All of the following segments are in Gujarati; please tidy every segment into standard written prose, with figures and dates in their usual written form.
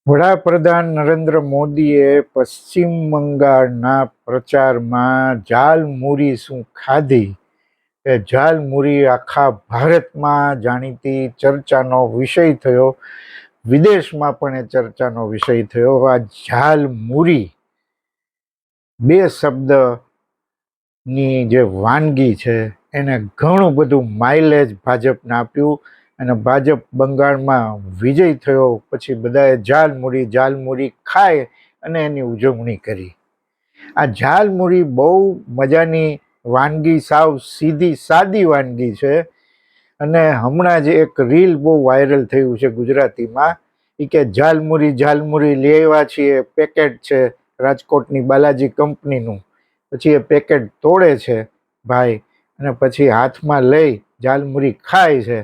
વડાપ્રધાન નરેન્દ્ર મોદીએ પશ્ચિમ બંગાળના પ્રચારમાં ઝાલમુરી શું ખાધી એ ઝાલમુરી આખા ભારતમાં જાણીતી ચર્ચાનો વિષય થયો. વિદેશમાં પણ એ ચર્ચાનો વિષય થયો. આ ઝાલમુરી બે શબ્દની જે વાનગી છે એને ઘણું બધું માઇલેજ ભાજપને આપ્યું અને ભાજપ બંગાળમાં વિજય થયો પછી બધાએ ઝાલમુરી ખાય અને એની ઉજવણી કરી. આ ઝાલમુરી બહુ મજાની વાનગી, સાવ સીધી સાદી વાનગી છે અને હમણાં જ એક રીલ બહુ વાયરલ થયું છે ગુજરાતીમાં. એ કે ઝાલમુરી લઈ આવ્યા છીએ, પેકેટ છે રાજકોટની બાલાજી કંપનીનું. પછી એ પેકેટ તોડે છે ભાઈ અને પછી હાથમાં લઈ ઝાલમુરી ખાય છે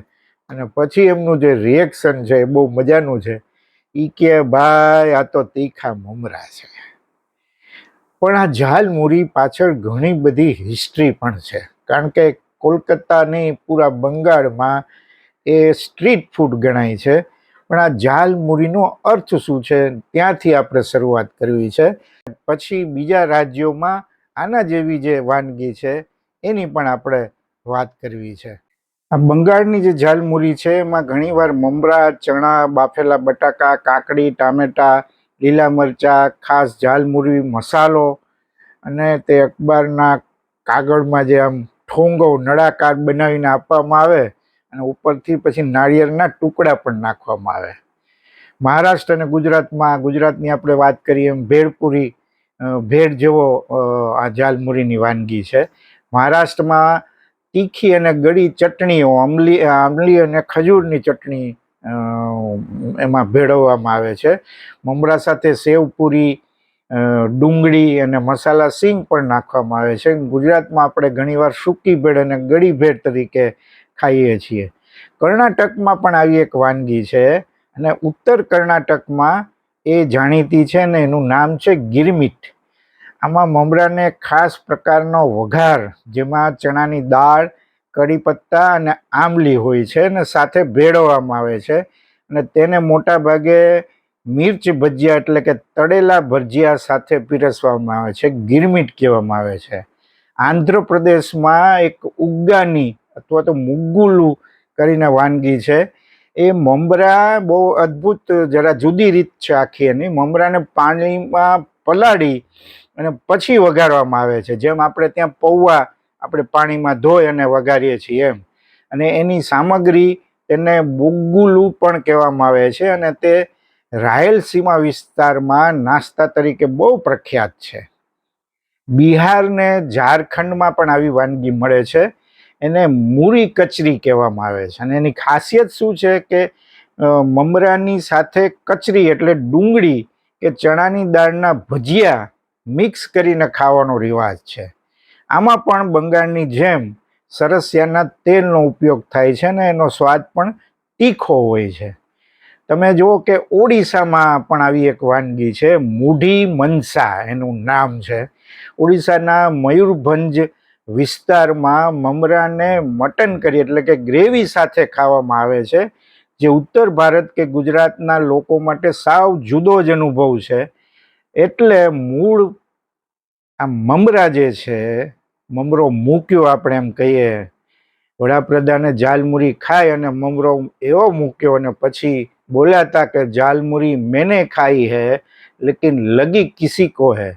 અને પછી એમનું જે રિએક્શન છે એ બહુ મજાનું છે. એ કે ભાઈ આ તો તીખા મમરા છે. પણ આ ઝાલમુરી પાછળ ઘણી બધી હિસ્ટ્રી પણ છે, કારણ કે કોલકાતાની પૂરા બંગાળમાં એ સ્ટ્રીટ ફૂડ ગણાય છે. પણ આ ઝાલમુરીનો અર્થ શું છે ત્યાંથી આપણે શરૂઆત કરવી છે. પછી બીજા રાજ્યોમાં આના જેવી જે વાનગી છે એની પણ આપણે વાત કરવી છે. આ બંગાળની જે ઝાલમુરી છે એમાં ઘણીવાર મમરા, ચણા, બાફેલા બટાકા, કાકડી, ટામેટા, લીલા મરચાં, ખાસ ઝાલમુરી મસાલો અને તે અખબારના કાગળમાં જે આમ ઠોંગો નળાકાર બનાવીને આપવામાં આવે અને ઉપરથી પછી નાળિયેરના ટુકડા પણ નાખવામાં આવે. મહારાષ્ટ્ર અને ગુજરાતની આપણે વાત કરીએ એમ ભેળપુરી, ભેળ જેવો આ ઝાલમુરીની વાનગી છે. મહારાષ્ટ્રમાં તીખી અને ગળી ચટણીઓ, આંબલી અને ખજૂરની ચટણી એમાં ભેળવવામાં આવે છે. મમરા સાથે સેવપુરી, ડુંગળી અને મસાલા સિંગ પણ નાખવામાં આવે છે. ગુજરાતમાં આપણે ઘણીવાર સૂકી ભેળ અને ગળી ભેળ તરીકે ખાઈએ છીએ. કર્ણાટકમાં પણ આવી એક વાનગી છે અને ઉત્તર કર્ણાટકમાં એ જાણીતી છે ને એનું નામ છે ગિરમીટ. આમાં મમરાને ખાસ પ્રકારનો વઘાર, જેમાં ચણાની દાળ, કઢી પત્તા અને આંબલી હોય છે અને સાથે ભેળવવામાં આવે છે અને તેને મોટા ભાગે મિર્ચ ભજીયા એટલે કે તળેલા ભજીયા સાથે પીરસવામાં આવે છે. ગિરમીટ કહેવામાં આવે છે. આંધ્રપ્રદેશમાં એક ઉગ્ગાની અથવા તો મુગ્ગુલું કરીને વાનગી છે. એ મમરા બહુ અદ્ભુત, જરા જુદી રીત છે આખી એની. મમરાને પાણીમાં પલાળી અને પછી વઘારવામાં આવે છે, જેમ આપણે ત્યાં પૌવા આપણે પાણીમાં ધોઈ અને વઘારીએ છીએ એમ. અને એની સામગ્રી એને મુગ્ગુલું પણ કહેવામાં આવે છે અને તે રાયલસીમા વિસ્તારમાં નાસ્તા તરીકે બહુ પ્રખ્યાત છે. બિહાર ને ઝારખંડમાં પણ આવી વાનગી મળે છે. એને મૂરી કચરી કહેવામાં આવે છે અને એની ખાસિયત શું છે કે મમરાની સાથે કચરી એટલે ડુંગળી કે ચણાની દાળના ભજીયા મિક્સ કરીને ખાવાનો રિવાજ છે. આમાં પણ બંગાળની જેમ સરસિયાના તેલનો ઉપયોગ થાય છે અને એનો સ્વાદ પણ તીખો હોય છે. તમે જુઓ કે ઓડિશામાં પણ આવી એક વાનગી છે, મુઢી મનસા એનું નામ છે. ઓડિશાના મયુરભંજ વિસ્તારમાં મમરાને મટન કરી એટલે કે ગ્રેવી સાથે ખાવામાં આવે છે, જે ઉત્તર ભારત કે ગુજરાતના લોકો માટે સાવ જુદો જ અનુભવ છે. એટલે મૂળ આ મમરા જે છે, મમરો મૂક્યો આપણે એમ કહીએ, વડાપ્રધાને ઝાલમુરી ખાય અને મમરો એવો મૂક્યો અને પછી બોલ્યા હતા કે ઝાલમુરી મેને ખાઈ હૈ લેકિન લગી કિસી કો હૈ.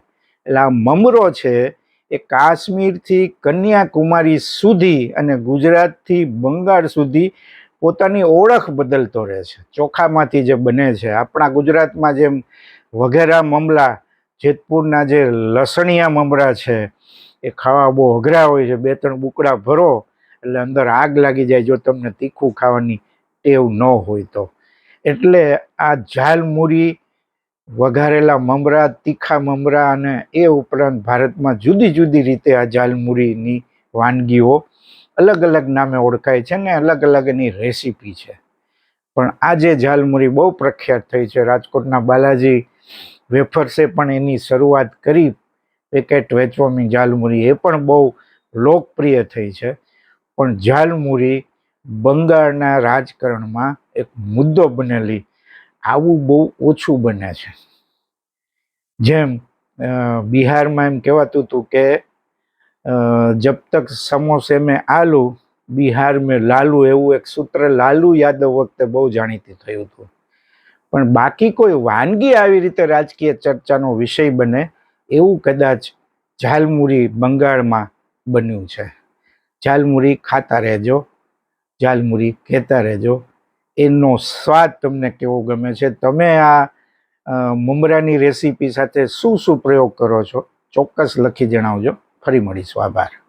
એટલે આ મમરો છે એ કાશ્મીરથી કન્યાકુમારી સુધી અને ગુજરાતથી બંગાળ સુધી પોતાની ઓળખ બદલતો રહે છે. ચોખામાંથી જે બને છે, આપણા ગુજરાતમાં જેમ વઘેરા મમરા, જેતપુરના જે લસણિયા મમરા છે એ ખાવા બહુ અઘરા હોય છે. 2-3 બુકડા ભરો એટલે અંદર આગ લાગી જાય જો તમને તીખું ખાવાની ટેવ ન હોય તો. એટલે આ ઝાલમુરી, વઘારેલા મમરા, તીખા મમરા અને એ ઉપરાંત ભારતમાં જુદી જુદી રીતે આ ઝાલમુરીની વાનગીઓ અલગ અલગ નામે ઓળખાય છે ને અલગ અલગ એની રેસીપી છે. પણ આ જે ઝાલમુરી બહુ પ્રખ્યાત થઈ છે. રાજકોટના બાલાજી વેફર્સે પણ એની શરૂઆત કરી પેકેટ વેચવાની ઝાલમુરી, એ પણ બહુ લોકપ્રિય થઈ છે. પણ ઝાલમુરી બંગાળના રાજકારણમાં એક મુદ્દો બનેલી આવું બહુ ઓછું બને છે. જેમ બિહારમાં એમ કહેવાતું હતું કે જબ તક સમોસે મેં આલુ બિહાર મેં લાલુ, એવું એક સૂત્ર લાલુ યાદવ વખતે બહુ જાણીતું થયું હતું. પણ બાકી કોઈ વાનગી આવી રીતે રાજકીય ચર્ચાનો વિષય બને એવું કદાચ ઝાલમુરી બંગાળમાં બન્યું છે. ઝાલમુરી ખાતા રહેજો, ઝાલમુરી કહેતા રહેજો. એનો સ્વાદ તમને કેવો ગમે છે? તમે આ મમરાની રેસીપી સાથે શું શું પ્રયોગ કરો છો? ચોક્કસ લખી જણાવજો. ફરી મળીશું. આભાર.